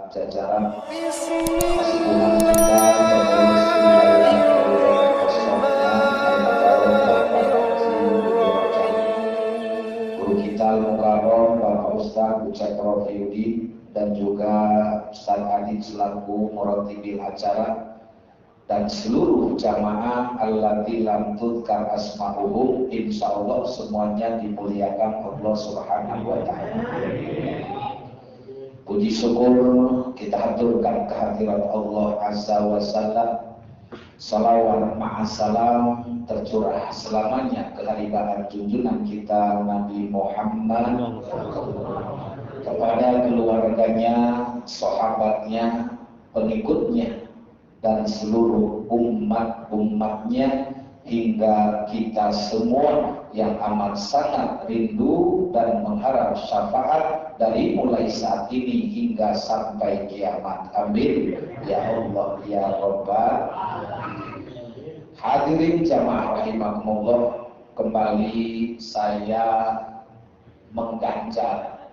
jajaran kesimpulan kita terus wilayah Kabupaten Kosongnya guru kita Al-Mukarram Bapak Ustaz Ucap Rofiudi dan juga Ustaz Adi selaku Muratibil acara dan seluruh jamaah allati lam tudkar asma'uhum, insyaallah semuanya dimuliakan Allah Subhanahu wa taala. Puji syukur kita haturkan kehadirat Allah Azza wa Jalla. Salawat ma'asalam tercurah selamanya kehadiran junjungan kita Nabi Muhammad kepada keluarganya, sahabatnya, pengikutnya dan seluruh umat-umatnya hingga kita semua yang amat sangat rindu dan mengharap syafaat dari mulai saat ini hingga sampai kiamat. Amin ya Allah ya Rabbal. Hadirin jamaah rahimakumullah, kembali saya mengganjar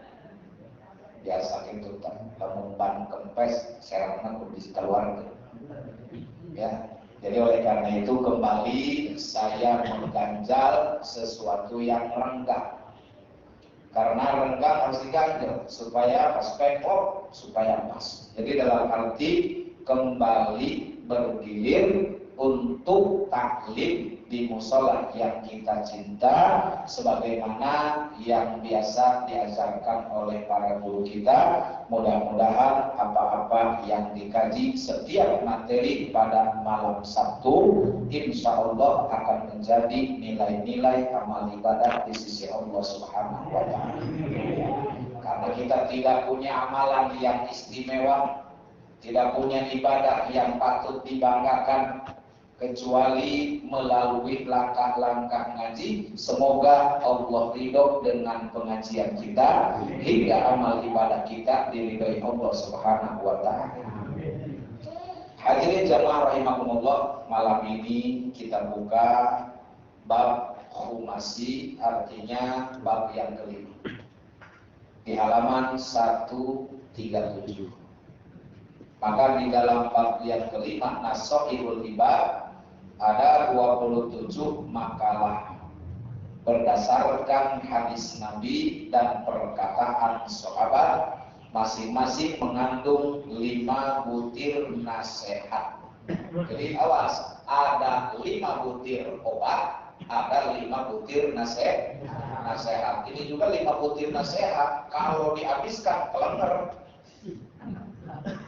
biasa itu lamun ban kempes serangna kondisi keluarga. Ya, jadi oleh karena itu kembali saya mengganjal sesuatu yang renggang. Karena renggang harus diganjal supaya pas pekor supaya pas. Jadi dalam arti kembali bergilir untuk taklim di musola yang kita cinta sebagaimana yang biasa diajarkan oleh para guru kita. Mudah-mudahan apa-apa yang dikaji setiap materi pada malam Sabtu insya Allah akan menjadi nilai-nilai amal ibadah di sisi Allah Subhanahu wa taala. Karena kita tidak punya amalan yang istimewa, tidak punya ibadah yang patut dibanggakan kecuali melalui langkah-langkah ngaji. Semoga Allah ridho dengan pengajian kita hingga amal ibadah kita diridhoi Allah Subhanahu wa taala. Hadirin jamaah rahimakumullah, malam ini kita buka bab khumasi, artinya bab yang kelima. Di halaman 137. Maka di dalam bab yang kelima Nasoihul Ibad ada 27 makalah berdasarkan hadis Nabi dan perkataan sahabat, masing-masing mengandung 5 butir nasihat. Jadi awas, ada 5 butir obat, ada 5 butir nasihat. Ini juga 5 butir nasihat, kalau dihabiskan kelenger.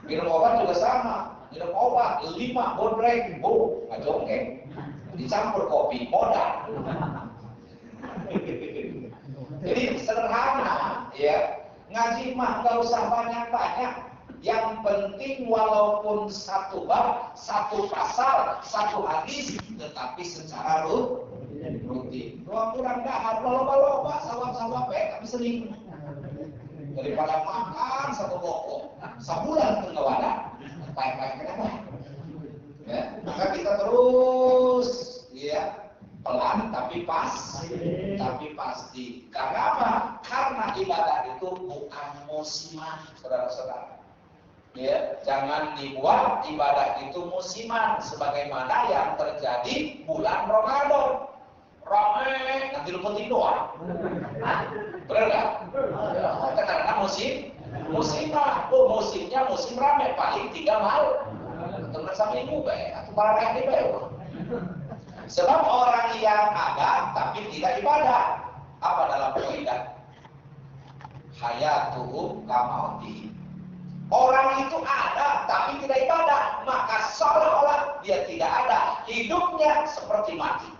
Minum obat juga sama. Minum obat 5 bodrek, ngajongkeng, dicampur kopi, modal. Jadi sederhana, ya. Ngaji mah nggak usah banyak-banyak. Yang penting walaupun satu bab, satu pasal, satu hadis, tetapi secara rutin. Kurang dahar, loba-loba, sawap-sawap, tapi sering. Daripada makan satu pokok sebulan tengah wadah, baik-baik kenapa? Ya, maka kita terus, ya, pelan tapi pasti. Karena apa? Karena ibadah itu bukan musiman, saudara-saudara. Ya, jangan dibuat ibadah itu musiman, sebagaimana yang terjadi bulan Ramadan. Ramai nanti lupain doa. Benar nggak? Karena musimnya musim ramai paling 3 malam. Teman sampai minggu atau barang di bayu. Sebab orang yang ada tapi tidak ibadah, apa dalam kaidah? Hayatuhum kamautihi. Orang itu ada tapi tidak ibadah, maka seolah-olah dia tidak ada. Hidupnya seperti mati.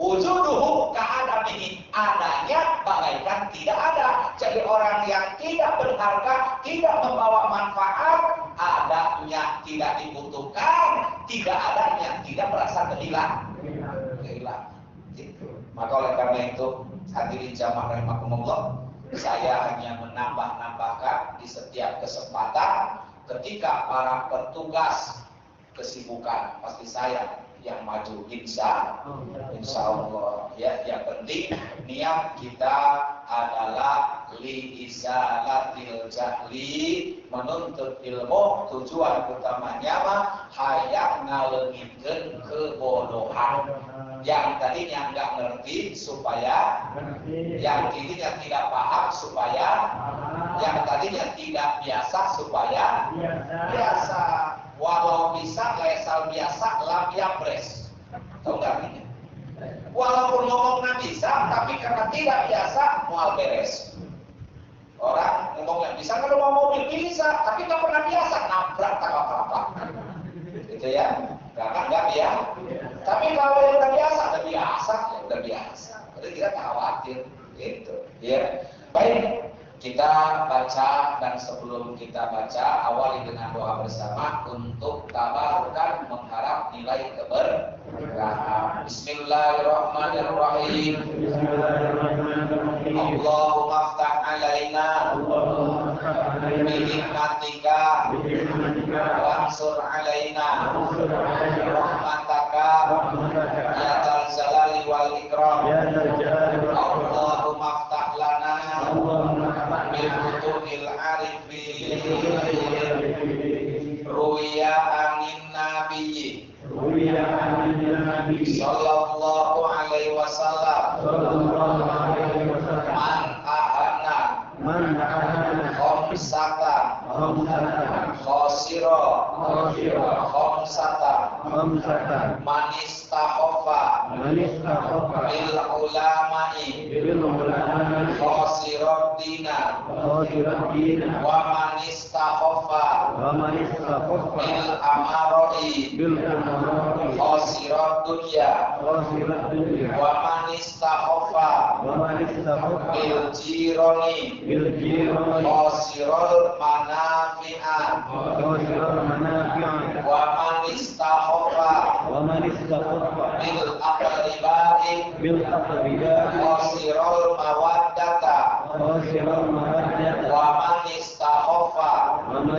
Wujuduhu ka'adamihi, adanya bagaikan tidak ada. Jadi orang yang tidak berharga, tidak membawa manfaat, adanya tidak dibutuhkan, tidak adanya tidak merasa kehilangan. Maka oleh karena itu, hadirin jamaah rahimakumullah, saya hanya menambahkan di setiap kesempatan ketika para petugas kesibukan, pasti saya yang maju insya Allah, ya. Yang penting niat kita adalah li izalatil jahli, menuntut ilmu tujuan utamanya mah hayang ngaleungitkeun kebodohan. Yang tadinya nggak ngerti supaya yang tadinya tidak paham supaya yang tadinya tidak biasa supaya biasa. Walau bisa lesal biasa lam yapres. Tahu nggak artinya? Walaupun ngomongnya bisa, tapi karena tidak biasa, mual beres. Orang ngomongnya bisa, kalau mau mobil bisa, tapi nggak pernah biasa, nabrak tak apa-apa. Gitu ya, karena nggak biasa. Tapi kalau yang udah biasa, ya udah biasa. Jadi kita tak khawatir, gitu. Ya, baik. Kita baca, dan sebelum kita baca, awali dengan doa bersama untuk tabarukan mengharap nilai keberkahan. Bismillahirrahmanirrahim. Allahumma aftah alaina bihikmatika wansur alaina rahmataka ya dzal jalali wal ikram. Allahumma aftah lana Bibutuhil arifin Ruya angin nabiyyi Sallallahu alaihi wasallam Man ahana Khomsatan Khosiro Khomsatan Manistahofa Bil ulama'i Khosiroddina Wa manistahofa Bil amaroi Khosiroddunya Wa manistahofa Bil jironi Khosirul manafi'an Wa manistahofa Bil aqribai Khosirul mawaddata Wa manistahofa Bi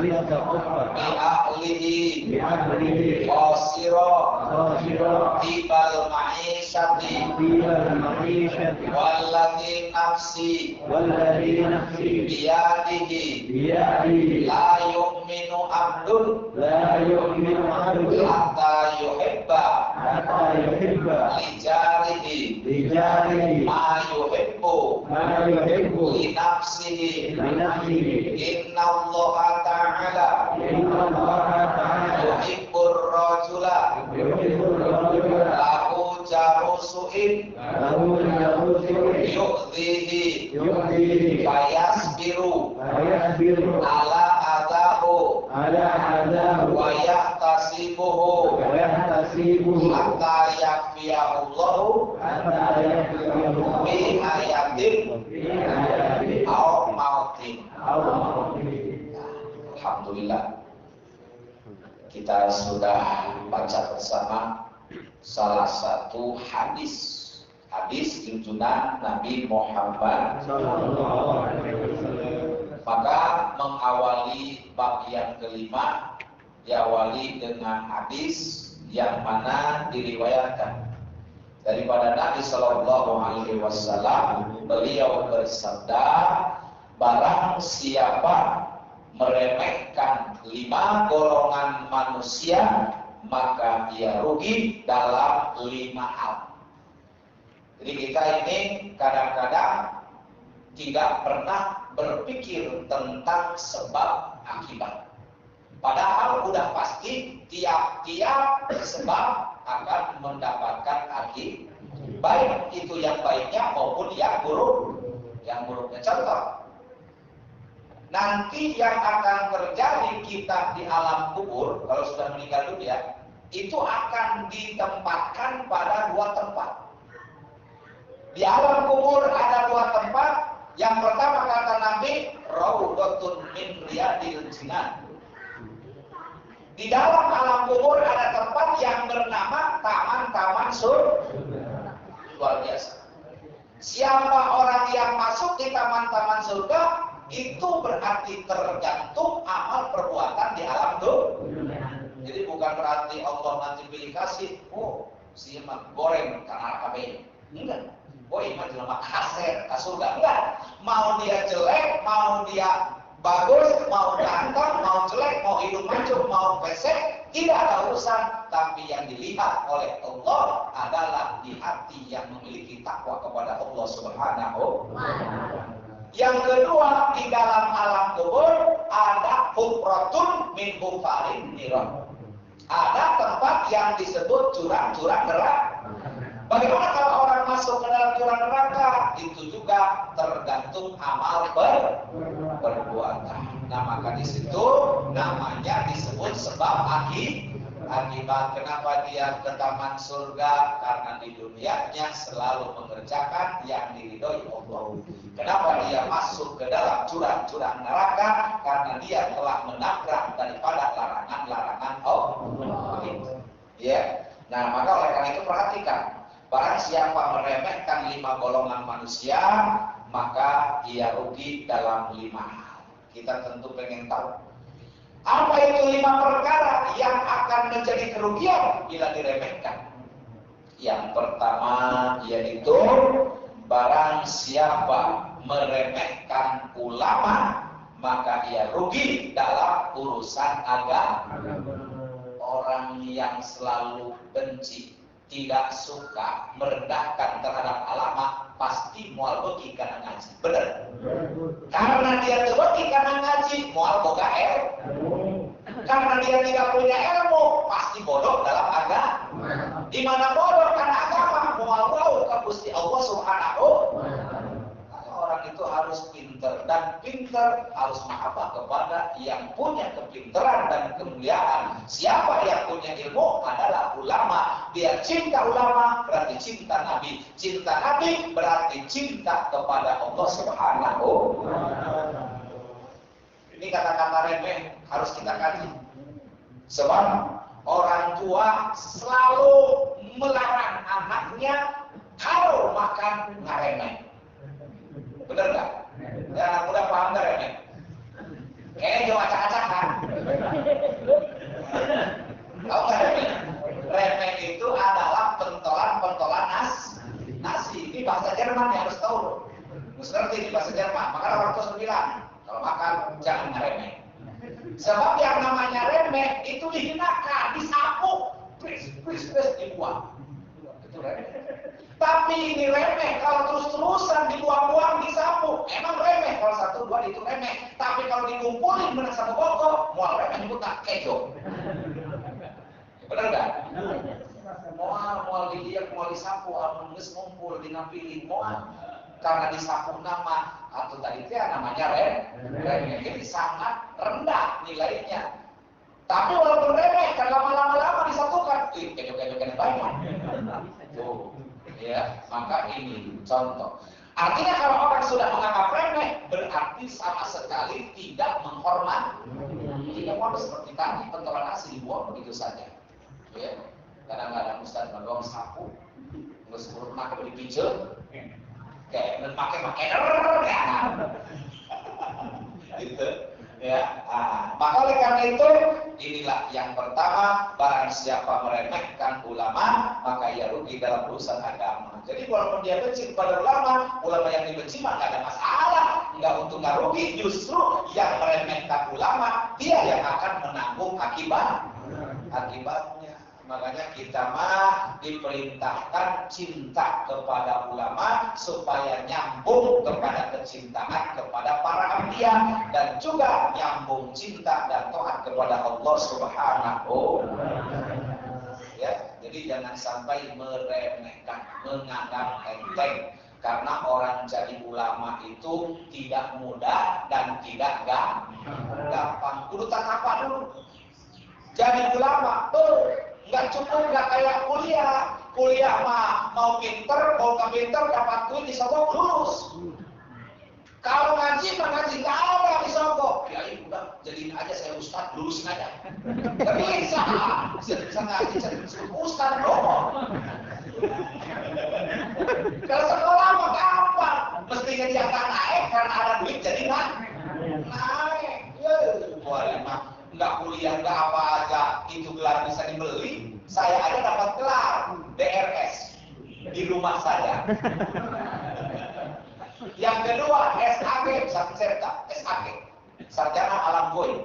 ahlihi Khosiro Tibal ma'isyati Walladhi nafsi Biyadihi La yu'minu abdun Hatta yuhibba Lijarihi Ma yuhibbu Li nafsihi Inna Allah ta'ala Yuhibbur rajula Lahu jarusu'in Yu'dhihi Fayasbiru Ala adahu Wa yahtasibuhu Hatta yakfiyahullahu Bi ayatin Au mautin. Alhamdulillah, kita sudah baca bersama salah satu hadis junjungan Nabi Muhammad. Maka mengawali bab yang kelima diawali dengan hadis yang mana diriwayatkan daripada Nabi Shallallahu Alaihi Wasallam. Beliau bersabda, barang siapa meremehkan 5 golongan manusia, maka ia rugi dalam 5 hal. Jadi kita ini kadang-kadang tidak pernah berpikir tentang sebab akibat. Padahal udah pasti tiap-tiap sebab akan mendapatkan akibat. Baik itu yang baiknya maupun yang buruk. Yang buruknya contoh. Nanti yang akan terjadi kita di alam kubur, kalau sudah meninggal dunia, itu akan ditempatkan pada 2 tempat. Di alam kubur ada 2 tempat. Yang pertama kata Nabi, Raudhatun min riyadil jinan. Di dalam alam kubur ada tempat yang bernama taman-taman surga. Luar biasa. Siapa orang yang masuk di taman-taman surga, itu berarti tergantung amal perbuatan di alam dunia. Jadi bukan berarti Allah nanti pilih kasih, oh si goreng karena apa? Enggak. Oh iman jelema kaser, ka surga enggak. Mau dia jelek, mau dia bagus, mau ganteng, mau jelek, mau hidup mancung, mau pesek, tidak ada urusan. Tapi yang dilihat oleh Allah adalah di hati yang memiliki takwa kepada Allah Subhanahu wa Ta'ala. Yang kedua, di dalam alam kubur ada hufratun min hufarin niron. Ada tempat yang disebut jurang-jurang neraka. Bagaimana kalau orang masuk ke dalam jurang neraka? Itu juga tergantung amal perbuatan. Nah, maka di situ namanya disebut sebab akibat. Kenapa dia ke taman surga? Karena di dunianya selalu mengerjakan yang diridhoi Allah. Kenapa dia masuk ke dalam jurang-jurang neraka? Karena dia telah menabrak daripada larangan-larangan Allah. Ya. Nah, maka oleh karena itu perhatikan. Barang siapa meremehkan 5 golongan manusia, maka ia rugi dalam 5 hal. Kita tentu pengen tahu. Apa itu 5 perkara yang akan menjadi kerugian bila diremehkan? Yang pertama yaitu barang siapa meremehkan ulama, maka ia rugi dalam urusan agama. Orang yang selalu benci, tidak suka, merendahkan terhadap ulama, pasti moal beki karena ngaji. Benar? Karena dia beki karena ngaji, moal boga karena dia tidak punya ilmu, pasti bodoh dalam agama. Di mana bodoh karena agama, moal tahu ke Gusti Allah Subhanahu. Orang itu harus pintar, dan pintar harus mahabbah kepada yang punya kepintaran dan kemuliaan. Siapa yang punya ilmu adalah ulama. Dia cinta ulama berarti cinta Nabi. Cinta Nabi berarti cinta kepada Allah Subhanahu. Ini kata-kata remeh harus kita kaji. Sebab orang tua selalu melarang anaknya kalau makan ngaremeh. Bener nggak? Ya, udah paham nggak remeh? Kayaknya jauh acak-acakan. Tahu nggak remeh? Remeh itu adalah pentolan nasi. Ini bahasa Jerman ya, harus tahu. Harus ngerti ini bahasa Jerman. Maka orang tua bilang, kalau makan jangan remeh. Sebab yang namanya remeh itu dihinakan, disapu, please dibuang. Itu remeh. Tapi ini remeh kalau terus-terusan dibuang-buang, disapu. Emang remeh kalau 1, 2 itu remeh. Tapi kalau dikumpulin benar satu pokok, mual remeh itu tak kejo. Benar nggak? Mual dilihat, mual disapu, nges ngumpul, dinampilin, mual. Karena disapu nama atau tadi itu ya namanya remeh. Jadi sangat rendah nilainya. Tapi walaupun remeh, kan lama-lama disatukan, kejo-kejo banyak. Tuh. Ya, maka ini contoh. Artinya kalau orang sudah menganggap remeh, berarti sama sekali tidak menghormati. Tidak mau seperti tadi pentolan nasi dibuang begitu saja. Ya, kadang-kadang Ustaz mendorong sapu, nggak sebelum pakai dipijel, kayak pakai ya, gitu. Ya, maka oleh karena itu inilah yang pertama, barang siapa meremehkan ulama, maka ia rugi dalam urusan agama. Jadi walaupun dia benci kepada ulama yang dibenci mah nggak ada masalah, nggak untung nggak rugi. Justru yang meremehkan ulama, dia yang akan menanggung akibatnya. Makanya kita mah diperintahkan cinta kepada ulama supaya nyambung kepada kecintaan kepada para anbiya dan juga nyambung cinta dan taat kepada Allah Subhanahu. Ya, jadi jangan sampai meremehkan, menganggap enteng. Karena orang jadi ulama itu tidak mudah dan tidak gampang. Kudu tak apa dulu. Jadi ulama nggak cukup, nggak kayak kuliah mah mau pinter, mau nggak pinter dapat duit disogok lulus. Kalau ngaji mah ngaji nggak ada disogok. Ya udah jadiin aja saya ustad, lulusin aja. Nggak bisa ngaji jadi ustad dong. Kalau sekolah mah gampang, mestinya dia akan naik karena ada duit jadi naik. Wah, nggak kuliah, nggak apa aja, itu gelar bisa dibeli. Saya aja dapat gelar DRS. di rumah saya. Yang kedua SAG, SAG, sarjana alam goib.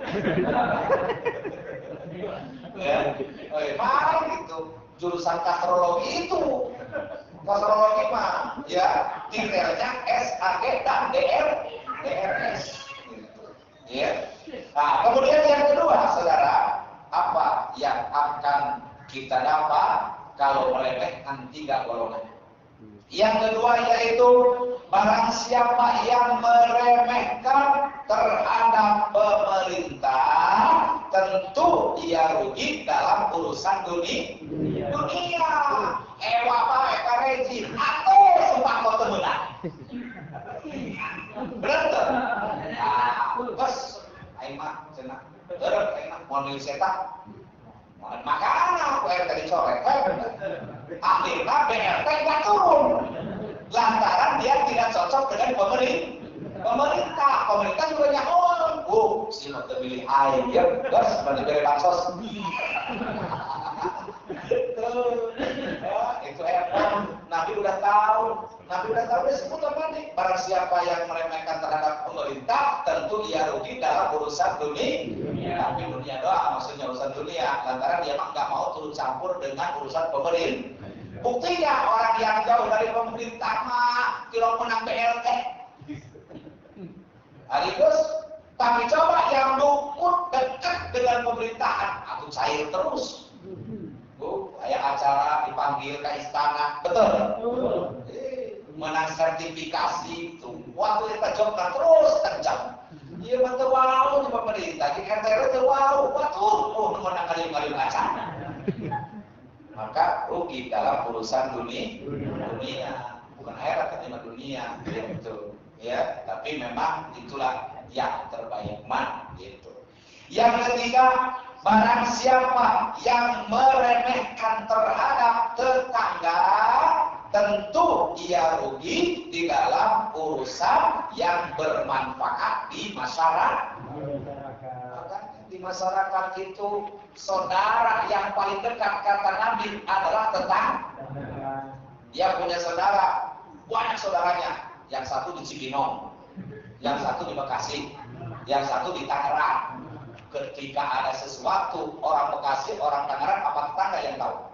Ya, mahal gitu. Jurusan astrologi itu. Astrologi mah ya detailnya SAG dan DRS. Ya. Nah, kemudian yang kedua, saudara, apa yang akan kita dapat kalau meremehkan 3 golongan? Yang kedua yaitu barang siapa yang meremehkan terhadap pemerintah, tentu ia rugi dalam urusan dunia. Ewa bae ka rejim atau sumpah kau temenan. Bener. Bos, aing mah cenah. Terus aing mah mau milih setan. Makanya aku RT dicoret. Akhirnya BRT nggak turun. Lantaran dia tidak cocok dengan pemerintah. Pemerintah juga nyaho. Si mau terpilih aing ya. Terus berarti dari bansos. Itu Nabi udah tahu disebut apa nih? Barang siapa yang meremehkan terhadap pemerintah, tentu ia rugi dalam urusan dunia. Tapi dunia doang, maksudnya urusan dunia. Lantaran dia nggak mau turun campur dengan urusan pemerintah. Buktinya orang yang jauh dari pemerintah mah kilo menang BLT. Harigus, tapi coba yang dukun dekat dengan pemerintahan, aku cair terus. Kayak acara dipanggil ke istana, betul? Menang sertifikasi itu, waktu kita jobkan terus kencang. Iya betul, wow di pemerintah, di RT wow, betul, menang kali-kali acara. Maka rugi dalam urusan dunia, bukan akhirat tapi dunia, gitu. Ya, tapi memang itulah yang terbaik gitu. Yang ketiga, barang siapa yang meremehkan terhadap tetangga, tentu ia rugi di dalam urusan yang bermanfaat di masyarakat. Di masyarakat itu saudara yang paling dekat kata Nabi adalah tetangga. Dia punya saudara, banyak saudaranya. Yang satu di Cibinong, yang satu di Bekasi, yang satu di Tangerang. Ketika ada sesuatu, orang Bekasi, orang Tangerang, apa tetangga yang tahu?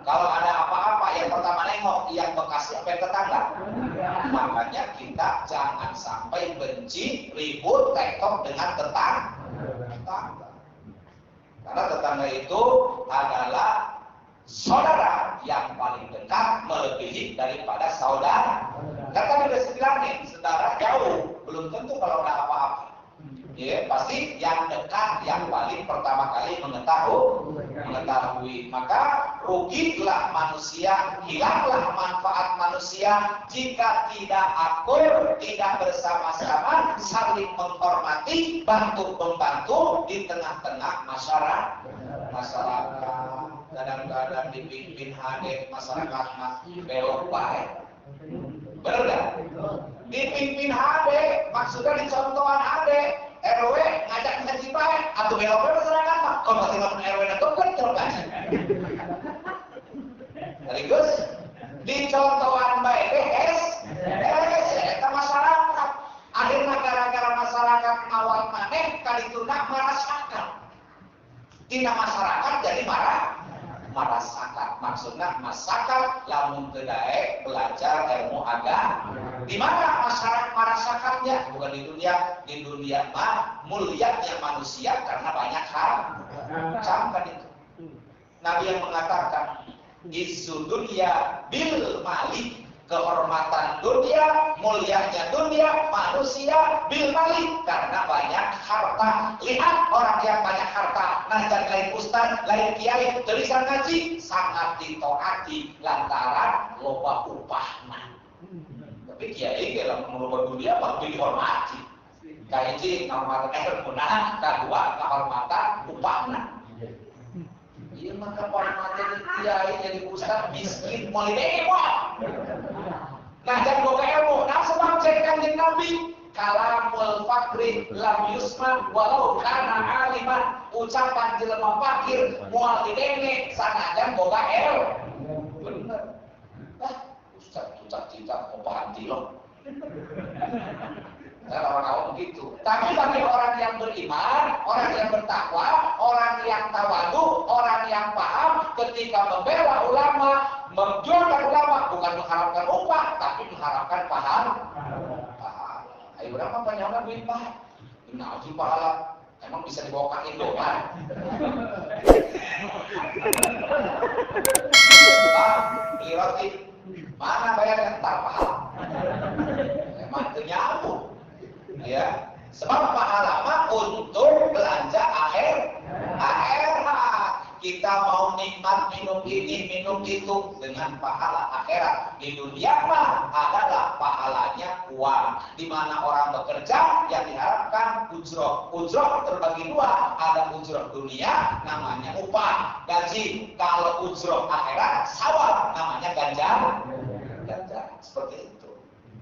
Kalau ada apa-apa, yang pertama nengok, yang Bekasi apa yang tetangga? Makanya kita jangan sampai benci, ribut, tektok dengan tetangga. Karena tetangga itu adalah saudara yang paling dekat melebihi daripada saudara. Kan tadi udah bilang nih, saudara jauh, belum tentu kalau ada apa-apa. Ya, pasti yang dekat, yang paling pertama kali mengetahui. Maka rugilah manusia, hilanglah manfaat manusia jika tidak akur, tidak bersama-sama, saling menghormati, bantu-membantu di tengah-tengah masyarakat. Kadang-kadang dipimpin HD masyarakat belok baik. Bener gak? Dipimpin HD, maksudnya dicontohan HD. RW ngajak ngaji baik, atau belok masyarakat mah. Kalau masih ngomong RW itu kan terbaik. Sekaligus dicontohan baik, kita masyarakat. Akhirnya gara-gara masyarakat ngawal maneh, kali tuna merasakan. Tidak masyarakat jadi merasakan. Maksudnya masyarakat lamun kedae belajar ilmu agama. Di mana masyarakat merasakannya? Bukan di dunia mah mulianya manusia karena banyak hal. Camkan itu. Nabi yang mengatakan izzu dunya bil mali, kehormatan dunia, mulianya dunia, manusia bil mali karena banyak harta. Lihat orang yang banyak harta, najan lain ustaz, lain kiai, tulisan ngaji sangat ditaati lantaran loba upahna. Tapi kiai dalam menurut dunia lebih dihormati. Kayak ini kehormatan ilmunya, kedua kehormatan upahna. Iya maka kehormatan kiai jadi ustaz miskin mau lewat. Nah dan boga ilmu, nah sebab cek kanjeng Nabi, kalamul fakri lam yusma walau kana aliman, ucapan jelema fakir moal didenge sanajan boga ilmu. Bener. kita opanti loh. Orang-orang begitu. Tapi bagi orang yang beriman, orang yang bertakwa, orang yang tawadu, orang yang paham, ketika membela ulama, memjualkan ulama, bukan mengharapkan upah, tapi mengharapkan pahala. Ayo berapa banyaknya duit pak? Ngaji pahala, emang bisa dibawa ke Indo kan? Beli roti, mana bayarnya? Entar pahala. Emang itu nyambung. Ya, sebab pahala mah untuk belanja akhirat. Kita mau nikmat minum ini, minum itu dengan pahala akhirat. Di dunia mah adalah pahalanya uang. Di mana orang bekerja yang diharapkan ujroh. Ujroh terbagi dua, ada ujroh dunia namanya upah, gaji. Kalau ujroh akhirat sawab namanya ganjar. Seperti itu.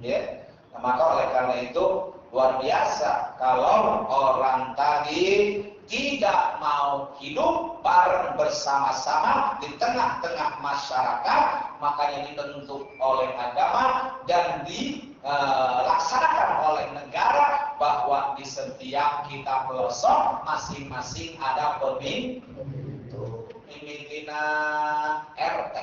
Ya. Nah, maka oleh karena itu luar biasa kalau orang tadi tidak mau hidup bareng bersama-sama di tengah-tengah masyarakat, makanya dibentuk oleh agama dan dilaksanakan oleh negara bahwa di setiap kita pelosok masing-masing ada pimpinan RT.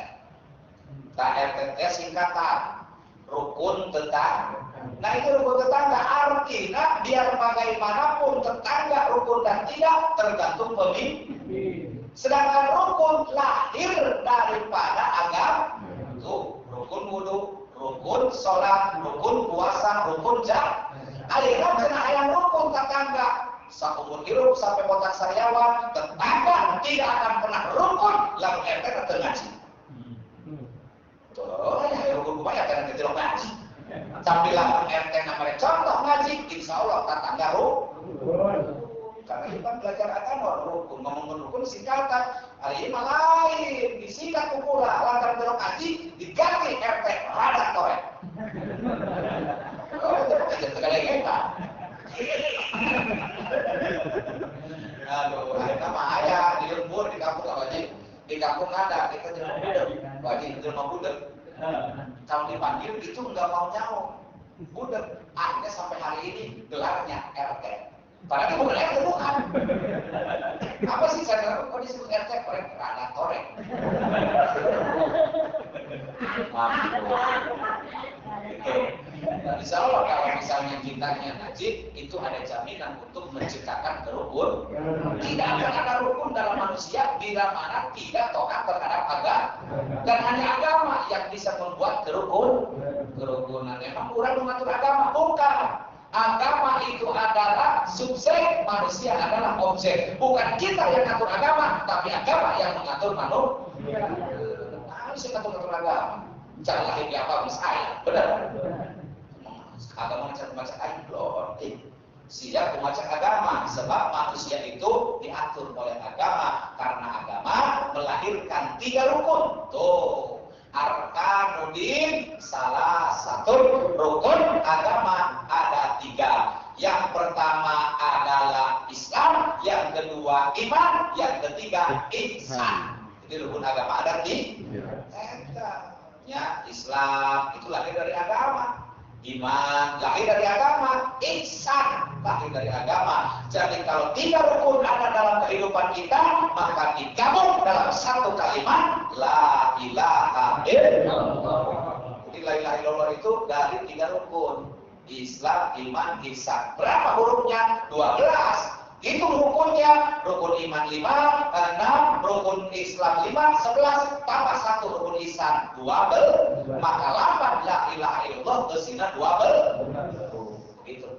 RT singkatan rukun tetangga. Nah itu rukun tetangga artinya biar bagaimanapun tetangga rukun dan tidak tergantung pemimpin. Sedangkan rukun lahir daripada agama. Tuh rukun wudu, rukun sholat, rukun puasa, rukun zakat. Akhirnya kena ayam rukun tetangga. Seumur hidup sampai kotak sariawan tetangga tidak akan pernah rukun lalu RT ngaji. Oh ya rukun banyak kan kita ngaji. Sambil RT namanya contoh ngaji, insya Allah tetangga rukun. Karena kita belajar agama rukun, ngomong rukun singkatan. Hari ini lain disingkat pula lantaran belok ngaji diganti RT rada korek. Oh itu tegak kita. Aduh, nama ayah di lembur di kampung wajib. Di kampung ada, kita di rumah budek. Wajib di rumah budek. Kalau dipanggil itu nggak mau nyawa. Budek, akhirnya sampai hari ini gelarnya RT. Padahal itu bukan RT bukan. Apa sih saya kok disebut RT? Korek, rada korek. Insya Allah kalau misalnya kitanya najib, itu ada jaminan untuk menciptakan kerukun. Tidak akan ada rukun dalam manusia bila mana tidak taat terhadap agama. Dan hanya agama yang bisa membuat kerukunan. Memang kurang mengatur agama, bukan. Agama itu adalah subjek, manusia adalah objek. Bukan kita yang mengatur agama, tapi agama yang mengatur manusia. Manusia mengatur agama. Jangan lahir di apa saya, benar. Agama macam-macam ayat loh. Siap membaca agama sebab manusia itu diatur oleh agama karena agama melahirkan 3 rukun. Tuh, arkanuddin salah satu rukun agama ada 3. Yang pertama adalah Islam, yang kedua iman, yang ketiga ihsan. Jadi rukun agama ada 3. Ya, Islam itu lahir dari agama. Iman lahir dari agama, ihsan lahir dari agama. Jadi kalau 3 rukun ada dalam kehidupan kita, maka digabung dalam satu kalimat la ilaha illallah. Jadi la ilaha illallah itu dari 3 rukun. Islam, iman, ihsan. Berapa hurufnya? 12. Itu rukunnya, rukun iman 5, 6, rukun Islam 5, 11, tambah 1 rukun ihsan 12, maka 8 la ilaha illallah kesina 12. Itu,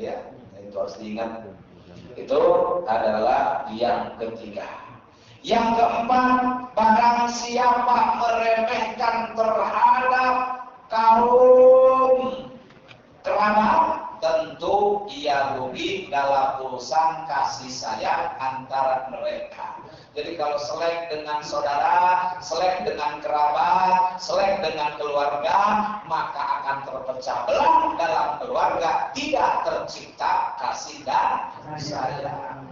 ya, itu harus diingat. Itu adalah yang ketiga. Yang keempat, barang siapa meremehkan terhadap kaum kerabat, tentu ia rugi dalam urusan kasih sayang antara mereka. Jadi kalau selek dengan saudara, selek dengan kerabat, selek dengan keluarga, maka akan terpecah belah dalam keluarga, tidak tercipta kasih dan sayang.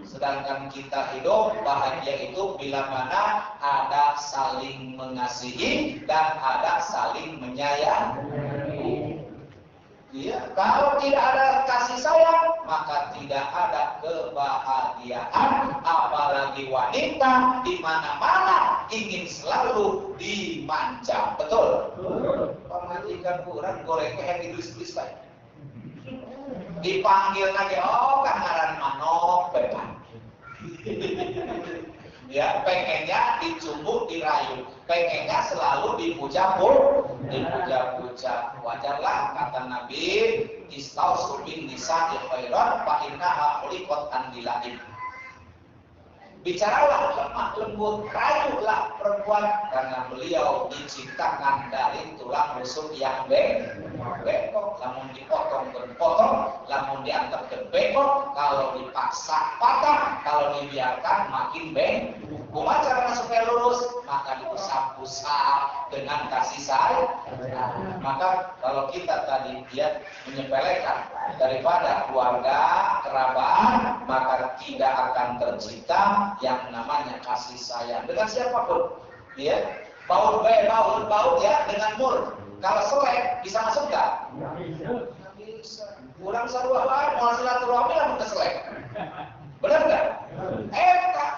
Sedangkan kita hidup bahagia itu bila mana ada saling mengasihi dan ada saling menyayangi. Ya, kalau tidak ada kasih sayang, maka tidak ada kebahagiaan. Apalagi wanita di mana-mana ingin selalu dimanja. Betul? Pemajikan kurang goreng yang ditulis-tulis baik. Dipanggil lagi, oh kan ngaran manok, beban. Ya, pengennya dicumbuk, dirayu, pengennya selalu dipuja-puja. Wajarlah kata Nabi, istausu bin nisa'i khairan fa innaha khuliqat an dilain. Bicaralah lemah lembut, rayulah perempuan karena beliau diciptakan dari tulang rusuk yang bengkok. Lamun dipotong berpotong, lamun diantar ke bengkok, kalau dipaksa patah, kalau dibiarkan makin bengkok. Kumaha caranya supaya lurus? Maka diusap-usap dengan kasih sayang. Maka kalau kita tadi dia menyepelekan daripada keluarga, kerabat, maka tidak akan tercipta yang namanya kasih sayang dengan siapapun. Ya, baut ya dengan mur. Kalau selek bisa masuk nggak? Nggak bisa. Kurang sarua bae, mau silaturahmi lamun keselek. Benar nggak?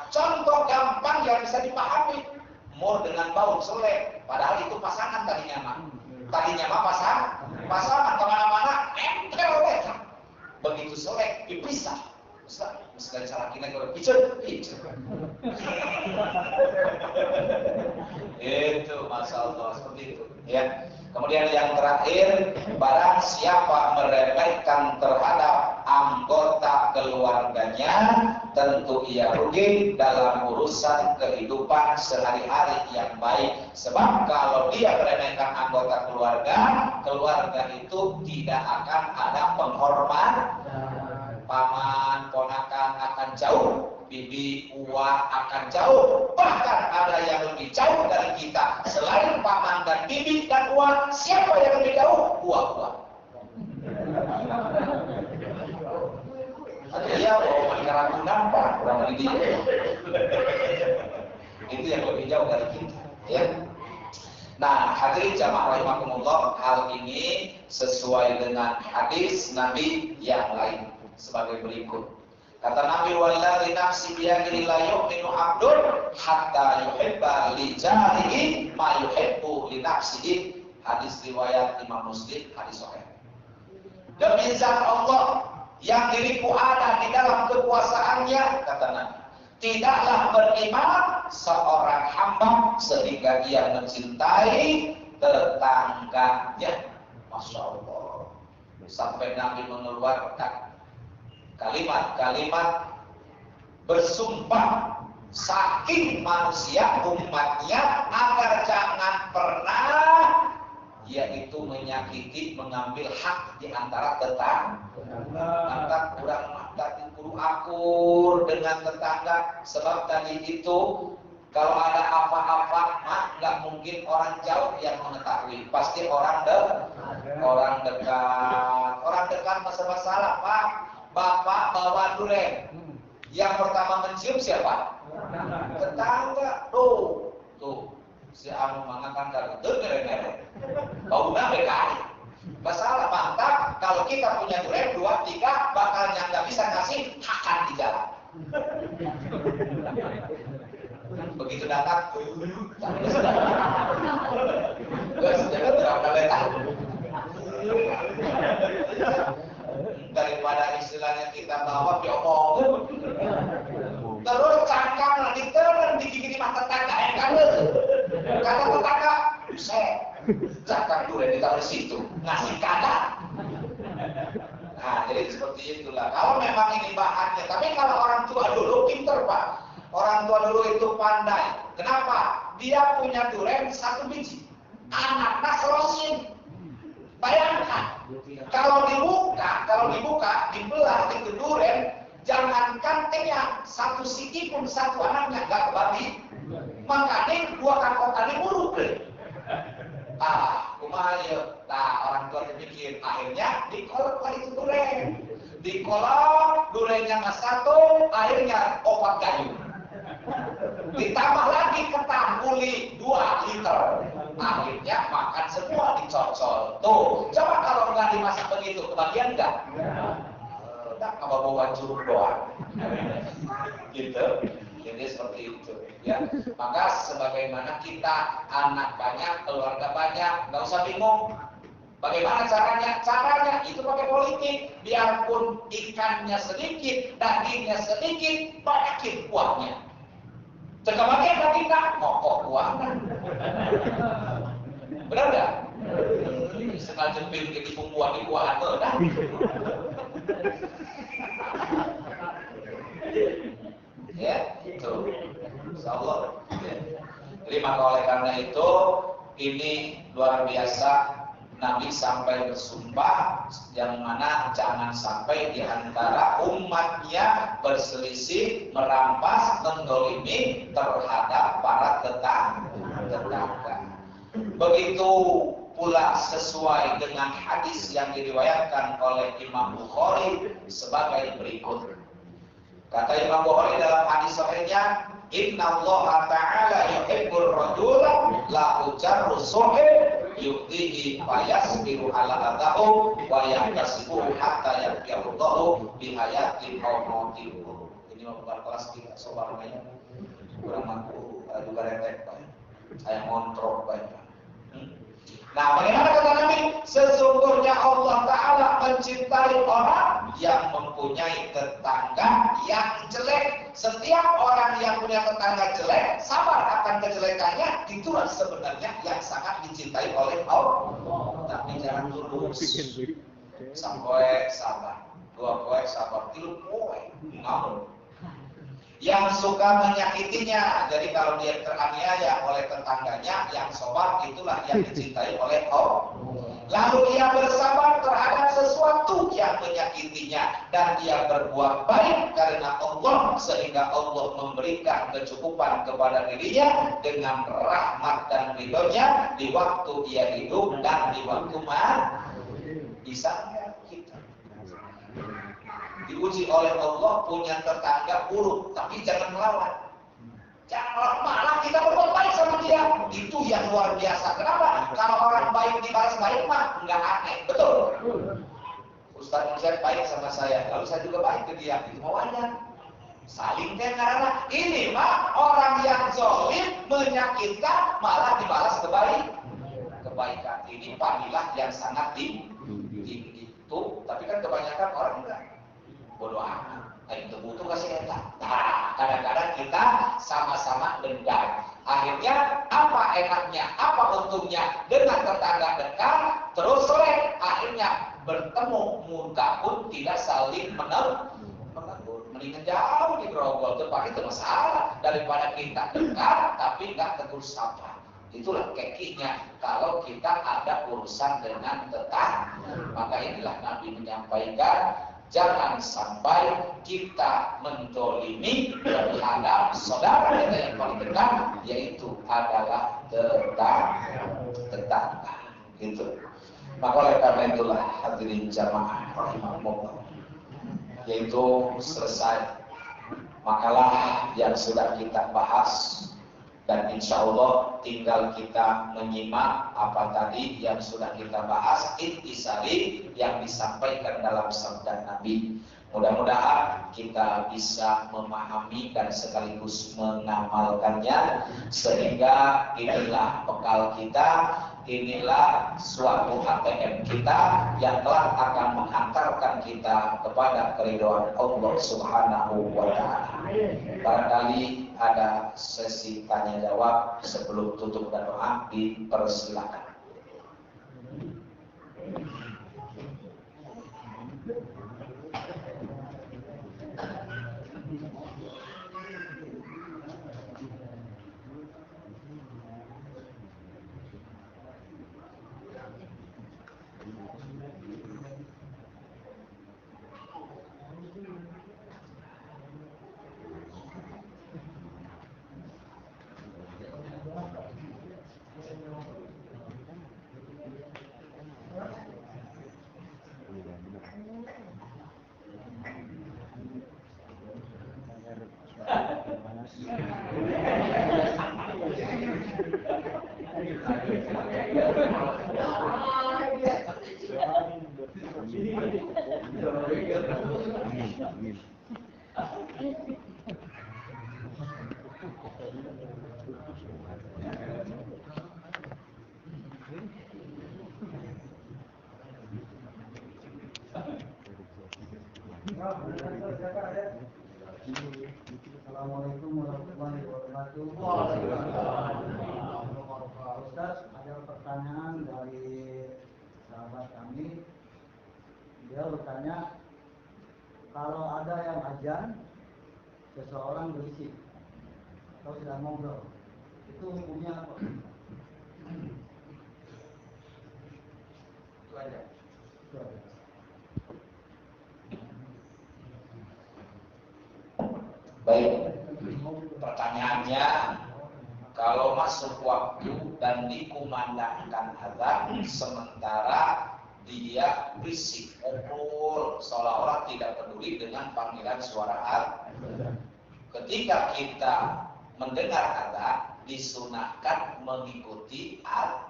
Contoh gampang yang bisa dipahami. Mur dengan baut selek, padahal itu pasangan tadinya mah. Tadinya mah pasangan kemana-mana nempel weh. Begitu selek dipisah. Sekali salah kita kalau picut. Itu masalah seperti itu. Ya. Kemudian yang terakhir, barang siapa meremehkan terhadap anggota keluarganya, tentu ia rugi dalam urusan kehidupan sehari-hari yang baik. Sebab kalau dia meremehkan anggota keluarga itu tidak akan ada penghormatan. Paman, ponakan akan jauh, bibi, uwa akan jauh, bahkan ada yang lebih jauh dari kita. Selain paman dan bibi dan uwa, siapa yang lebih jauh? Uwa. Iya, mereka nampak kurang lebih. Itu yang lebih jauh dari kita, ya. Nah, hadirin jamaah rahimakumullah, hal ini sesuai dengan hadis Nabi yang lain sebagai berikut. Kata Nabi, wallahi nafsi biyadihi la yu'minu 'abdun hatta yuhibba li jarihi ma yuhibbu li nafsihi. Hadis riwayat Imam Muslim, hadis sahih. Demi zat Allah yang diriku ada di dalam kekuasaannya, kata Nabi, tidaklah beriman seorang hamba sehingga ia mencintai tetangganya. Masya Allah. Sampai Nabi mengeluarkan kalimat-kalimat bersumpah saking manusia umatnya agar jangan pernah yaitu menyakiti, mengambil hak di antara tetangga. Maka kurang tadi guru akur dengan tetangga, sebab tadi itu kalau ada apa-apa mah nggak mungkin orang jauh yang mengetahui, pasti orang dekat masalah Pak. Bapak bawa durian. Yang pertama mencium siapa? Tetangga. Tuh. Si anu mangakan kalau durian. Baunya bekali. Masalah mantap. Kalau kita punya durian 2, 3, bakalnya nggak bisa ngasih hakan di jalan. Begitu datang, daripada istilahnya kita bawa diomong terus cangkang lagi digigit mata tetangga kata tetangga saya cangkang durian ditaruh di situ ngasih kadang. Nah jadi seperti itulah kalau memang ini bahannya. Tapi kalau orang tua dulu pinter Pak, orang tua dulu itu pandai. Kenapa? Dia punya durian 1 biji, anaknya selosin. Bayangkan, kalau dibuka, dibelah itu durian, jangankan kenyang, 1 siti pun 1 anaknya nggak kebagi. Makanya 2 kangkong tadi buruk deh. Kumaha ya? Nah, orang tua dipikir, akhirnya dikolok itu durian. Dikolong, duriannya nggak satu, airnya 4 gayung. Ditambah lagi ketan uli 2 liter. Akhirnya makan semua dicocol. Tuh, coba kalau nggak dimasak begitu, kebagian nggak? Udah nggak bawa jeruk doang. Gitu. Jadi seperti itu. Ya. Maka sebagaimana kita anak banyak, keluarga banyak, nggak usah bingung. Bagaimana caranya? Caranya itu pakai politik. Biarpun ikannya sedikit, dagingnya sedikit, banyakin kuahnya. Cekamaknya kita ngokok kuahnya. Benar nggak? Sekali jempil ke pungkuan di kuahan dah. Ya, itu. Insyaallah. Jadi maka oleh karena itu ini luar biasa. Nabi sampai bersumpah yang mana jangan sampai di antara umatnya berselisih, merampas, mendolimi terhadap para tetangga. Begitu pula sesuai dengan hadis yang diriwayatkan oleh Imam Bukhari sebagai berikut. Kata Imam Bukhari dalam hadis sahihnya, Inna Allah Ta'ala yuhibbur rajula la ujarru suhib yu'tihi fayasbiru ala adahu wa yahtasibu hatta yakfirullahu bihayatin aw mautin. Ini bukan kelas 3 sobarnya. Kurang mampu juga retek Pak. Saya ngontrol Pak. Nah, bagaimana kata Nabi? Sesungguhnya Allah Ta'ala mencintai orang yang mempunyai tetangga yang jelek. Setiap orang yang punya tetangga jelek, sabar akan kejelekannya, itulah sebenarnya yang sangat dicintai oleh Allah. Tapi jangan tulus. Sampai sabar. 2 poin sabar, 3 poin. Yang suka menyakitinya, jadi kalau dia teraniaya oleh tetangganya, yang sobat itulah yang dicintai oleh Allah. Lalu ia bersabar terhadap sesuatu yang menyakitinya dan ia berbuat baik karena Allah sehingga Allah memberikan kecukupan kepada dirinya dengan rahmat dan ridhonya di waktu ia hidup dan di waktu mati. Bisa kita diuji oleh Allah punya tetangga buruk, tapi jangan melawan. Jangan melawan, malah kita berbuat baik sama dia. Itu yang luar biasa. Kenapa? Kalau orang baik dibalas baik mah nggak aneh, betul? Ustaz Musa baik sama saya, lalu saya juga baik ke dia. Itu mau wajar. Saling karena ini mah orang yang zalim menyakitkan malah dibalas kebaikan. Ini fadilah yang sangat tinggi itu, tapi kan kebanyakan orang enggak. Bodoh amat, itu butuh kasih etak. Nah, kadang-kadang kita sama-sama dendam. Akhirnya apa enaknya, apa untungnya dengan tetangga dekat, terus sore akhirnya bertemu muka pun tidak saling menegur. Mendingan jauh di grogol, terpakai itu masalah daripada kita dekat tapi nggak tegur sapa. Itulah kekinya kalau kita ada urusan dengan tetangga. Maka inilah Nabi menyampaikan. Jangan sampai kita mendolimi terhadap saudara kita yang paling dekat, yaitu adalah tetangga. Gitu. Maka oleh karena itulah hadirin jamaah rahimahumullah, yaitu selesai makalah yang sudah kita bahas. Dan insya Allah tinggal kita menyimak apa tadi yang sudah kita bahas, intisari yang disampaikan dalam sabda Nabi. Mudah-mudahan kita bisa memahami dan sekaligus mengamalkannya, sehingga inilah bekal kita, inilah suatu ATM kita yang telah akan menghantarkan kita kepada keridhaan Allah Subhanahu wa Ta'ala. Barangkali ada sesi tanya jawab sebelum tutup dan doa, dipersilakan. Assalamualaikum warahmatullahi wabarakatuh. Pak Ustaz, ada pertanyaan dari sahabat kami. Dia bertanya, kalau ada yang azan, seseorang berisik atau sedang ngobrol, itu hukumnya apa? Itu aja. Baik, pertanyaannya, kalau masuk waktu dan dikumandangkan azan sementara dia berisik, ngobrol, seolah-olah tidak peduli dengan panggilan suara azan. Ketika kita mendengar azan, disunahkan mengikuti azan.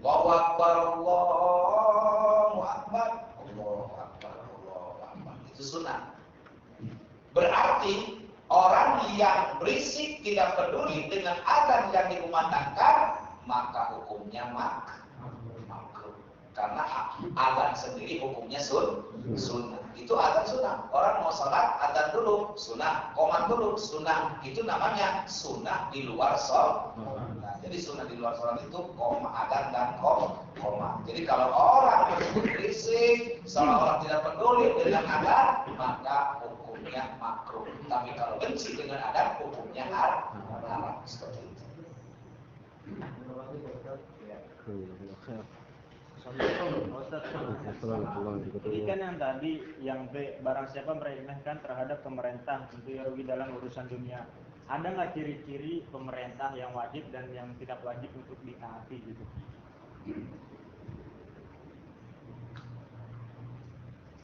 Allahu Akbar, Allahu Akbar, Allahu Akbar, Allahu Akbar. Itu sunnah. Berarti orang yang berisik tidak peduli dengan azan yang dikumandangkan, maka hukumnya makruh. Karena azan sendiri hukumnya sunnah. Itu azan sunnah. Orang mau sholat azan dulu sunnah, qomat dulu sunnah. Itu namanya sunnah di luar sholat. Nah, jadi sunnah di luar sholat itu azan dan qomat. Jadi kalau orang berisik seolah-olah tidak peduli dengan azan, maka hukumnya makruh. Tapi kalau benci dengan adab, hukumnya haram. Seperti itu. Ini kan yang tadi yang barang siapa meremehkan terhadap pemerintah tentu ya rugi dalam urusan dunia. Ada nggak ciri-ciri pemerintah yang wajib dan yang tidak wajib untuk ditaati gitu?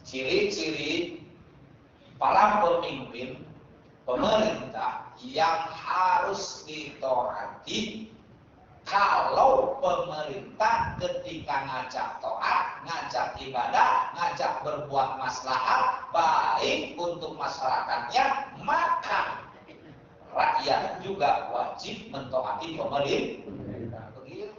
Ciri-ciri para pemimpin pemerintah yang harus ditaati. Kalau pemerintah ketika ngajak taat, ngajak ibadah, ngajak berbuat maslahat baik untuk masyarakatnya, maka rakyat juga wajib mentaati pemerintah. Begitu.